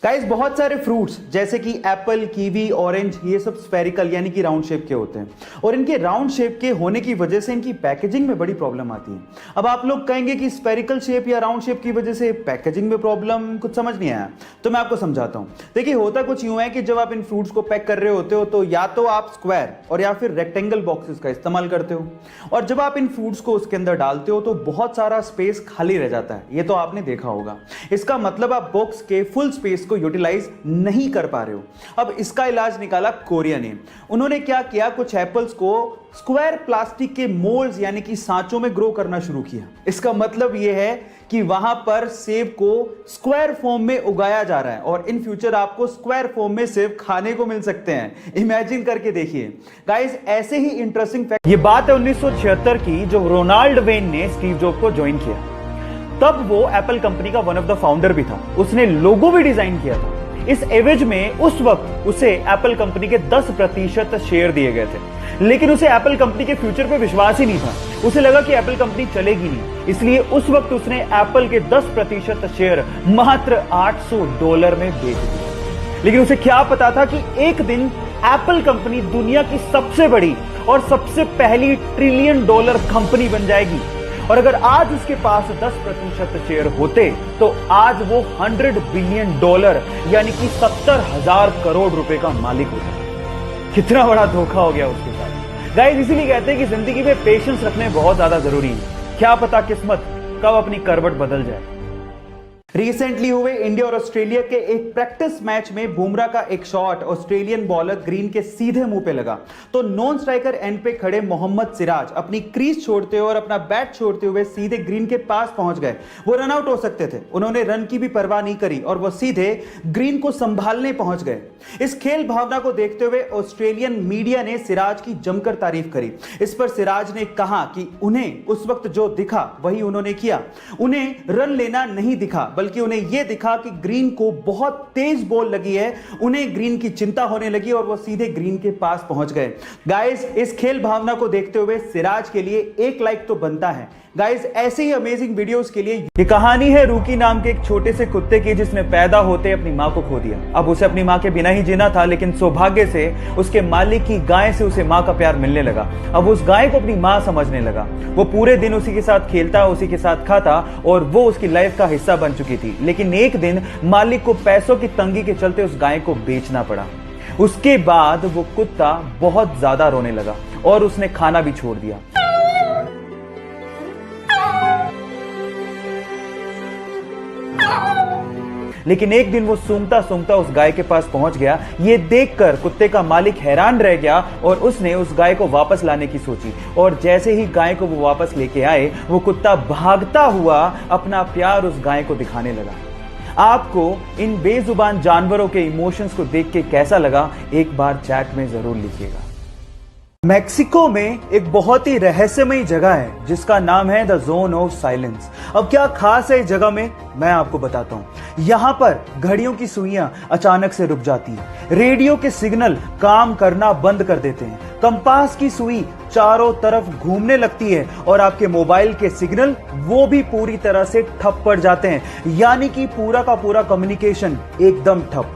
Guys बहुत सारे fruits जैसे कि एप्पल, कीवी, ऑरेंज ये सब स्फेरिकल यानी कि राउंड शेप के होते हैं और इनके राउंड शेप के होने की वजह से इनकी पैकेजिंग में बड़ी प्रॉब्लम आती है। अब आप लोग कहेंगे कि स्फेरिकल शेप या राउंड शेप की वजह से पैकेजिंग में प्रॉब्लम, कुछ समझ नहीं आया तो मैं आपको समझाता हूं। देखिए होता कुछ यूं है कि जब आप इन फ्रूट्स को पैक कर रहे होते हो तो या तो आप स्क्वायर और या फिर रेक्टेंगल बॉक्सेस का इस्तेमाल करते हो और जब आप इन फ्रूट्स को उसके अंदर डालते हो तो बहुत सारा स्पेस खाली रह जाता है। ये तो आपने देखा होगा। इसका मतलब आप बॉक्स के फुल स्पेस को यूटिलाइज नहीं कर पा रहे हो। अब इसका इलाज निकाला कोरिया ने। उन्होंने क्या किया, कुछ एप्पल्स को स्क्वायर प्लास्टिक के मोल्ड्स यानी कि सांचों में ग्रो करना शुरू किया। इसका मतलब यह है कि वहां पर सेब को स्क्वायर फॉर्म में उगाया जा रहा है और इन फ्यूचर आपको स्क्वायर फॉर्म में सेब खाने को मिल सकते हैं। इमेजिन करके देखिए गाइस, ऐसे ही इंटरेस्टिंग फैक्ट। ये बात है 1976 की, जो रोनाल्ड वेन ने स्टीव जॉब को ज्वाइन किया। तब वो एप्पल कंपनी का वन ऑफ द फाउंडर भी था। उसने लोगो भी डिजाइन किया था। इस एवज में उस वक्त उसे एप्पल कंपनी के 10% शेयर दिए गए थे, लेकिन उसे एप्पल कंपनी के फ्यूचर पे विश्वास ही नहीं था। उसे लगा कि एप्पल कंपनी चलेगी नहीं, इसलिए उस वक्त उसने एप्पल के 10% शेयर मात्र $800 में बेच दिए। लेकिन उसे क्या पता था कि एक दिन एप्पल कंपनी दुनिया की सबसे बड़ी और सबसे पहली $1 ट्रिलियन कंपनी बन जाएगी। और अगर आज उसके पास 10% शेयर होते तो आज वो $100 बिलियन यानी कि 70,000 करोड़ रुपए का मालिक होता। कितना बड़ा धोखा हो गया उसके साथ। गाइस, इसीलिए कहते हैं कि जिंदगी में पेशेंस रखने बहुत ज्यादा जरूरी है। क्या पता किस्मत कब अपनी करवट बदल जाए। रिसेंटली हुए इंडिया और ऑस्ट्रेलिया के एक प्रैक्टिस मैच में बुमराह का एक शॉट ऑस्ट्रेलियन बॉलर ग्रीन के सीधे मुंह पे लगा तो नॉन स्ट्राइकर एंड पे खड़े मोहम्मद सिराज अपनी क्रीज छोड़ते हुए और अपना बैट छोड़ते हुए सीधे ग्रीन के पास पहुंच गए। वो रन आउट हो सकते थे, उन्होंने रन की भी परवाह नहीं करी और वो सीधे ग्रीन को संभालने पहुंच गए। इस खेल भावना को देखते हुए ऑस्ट्रेलियन मीडिया ने सिराज की जमकर तारीफ करी। इस पर सिराज ने कहा कि उन्हें उस वक्त जो दिखा वही उन्होंने किया। उन्हें रन लेना नहीं दिखा, बल्कि उन्हें यह दिखा कि ग्रीन को बहुत तेज बॉल लगी है। उन्हें ग्रीन की चिंता होने लगी और वो सीधे ग्रीन के पास पहुंच गए। गाइस, इस खेल भावना को देखते हुए सिराज के लिए 1 लाइक तो बनता है। गाइस, ऐसे ही अमेजिंग वीडियोस के लिए ये कहानी है रूकी नाम के एक छोटे से कुत्ते की, जिसने पैदा होते अपनी मां को खो दिया। अब उसे अपनी मां के बिना ही जीना था, लेकिन सौभाग्य से उसके मालिक की गाय से उसे मां का प्यार मिलने लगा। अब उस गाय को अपनी मां समझने लगा। वो पूरे दिन उसी के साथ खेलता, उसी के साथ खाता और वो उसकी लाइफ का हिस्सा बन चुकी थी। लेकिन एक दिन मालिक को पैसों की तंगी के चलते उस गाय को बेचना पड़ा। उसके बाद वो कुत्ता बहुत ज्यादा रोने लगा और उसने खाना भी छोड़ दिया। लेकिन एक दिन वो सूंघता सूंघता उस गाय के पास पहुंच गया। ये देखकर कुत्ते का मालिक हैरान रह गया और उसने उस गाय को वापस लाने की सोची। और जैसे ही गाय को वो वापस लेके आए, वो कुत्ता भागता हुआ अपना प्यार उस गाय को दिखाने लगा। आपको इन बेजुबान जानवरों के इमोशंस को देख के कैसा लगा, एक बार चैट में जरूर लिखिएगा। मैक्सिको में एक बहुत ही रहस्यमयी जगह है जिसका नाम है द जोन ऑफ साइलेंस। अब क्या खास है इस जगह में, मैं आपको बताता हूं। यहां पर घड़ियों की सुइयां अचानक से रुक जाती है, रेडियो के सिग्नल काम करना बंद कर देते हैं, कंपास की सुई चारों तरफ घूमने लगती है और आपके मोबाइल के सिग्नल वो भी पूरी तरह से ठप पड़ जाते हैं। यानी कि पूरा का पूरा कम्युनिकेशन एकदम ठप।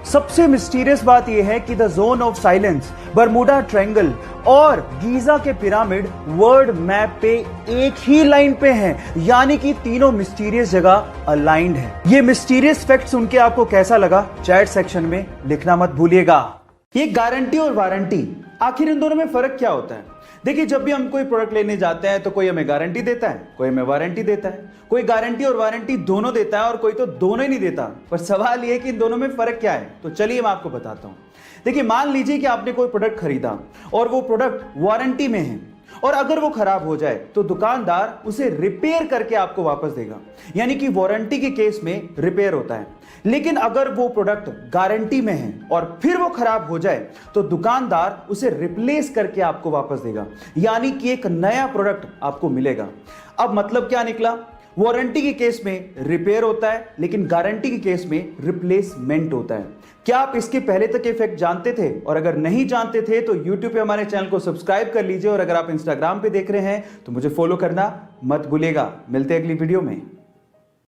सबसे मिस्टीरियस बात यह है कि the zone of silence, Bermuda triangle और गीजा के पिरामिड वर्ल्ड मैप पे एक ही लाइन पे हैं। यानी कि तीनों मिस्टीरियस जगह अलाइंड है। ये मिस्टीरियस फैक्ट सुन के आपको कैसा लगा, चैट सेक्शन में लिखना मत भूलिएगा। ये गारंटी और वारंटी, आखिर इन दोनों में फर्क क्या होता है? देखिए, जब भी हम कोई प्रोडक्ट लेने जाते हैं तो कोई हमें गारंटी देता है, कोई हमें वारंटी देता है। कोई गारंटी और वारंटी दोनों देता है और कोई तो दोनों ही नहीं देता। पर सवाल यह है कि इन दोनों में फर्क क्या है। तो चलिए मैं आपको बताता हूं। देखिए, मान लीजिए कि आपने कोई प्रोडक्ट खरीदा और वो प्रोडक्ट वारंटी में है और अगर वो खराब हो जाए तो दुकानदार उसे रिपेयर करके आपको वापस देगा। यानी कि वारंटी के केस में रिपेयर होता है। लेकिन अगर वो प्रोडक्ट गारंटी में है और फिर वो खराब हो जाए तो दुकानदार उसे रिप्लेस करके आपको वापस देगा। यानी कि एक नया प्रोडक्ट आपको मिलेगा। अब मतलब क्या निकला, वारंटी के केस में रिपेयर होता है लेकिन गारंटी के केस में रिप्लेसमेंट होता है। क्या आप इसके पहले तक इफेक्ट जानते थे? और अगर नहीं जानते थे तो YouTube पे हमारे चैनल को सब्सक्राइब कर लीजिए और अगर आप Instagram पे देख रहे हैं तो मुझे फॉलो करना मत भूलिएगा। मिलते हैं अगली वीडियो में।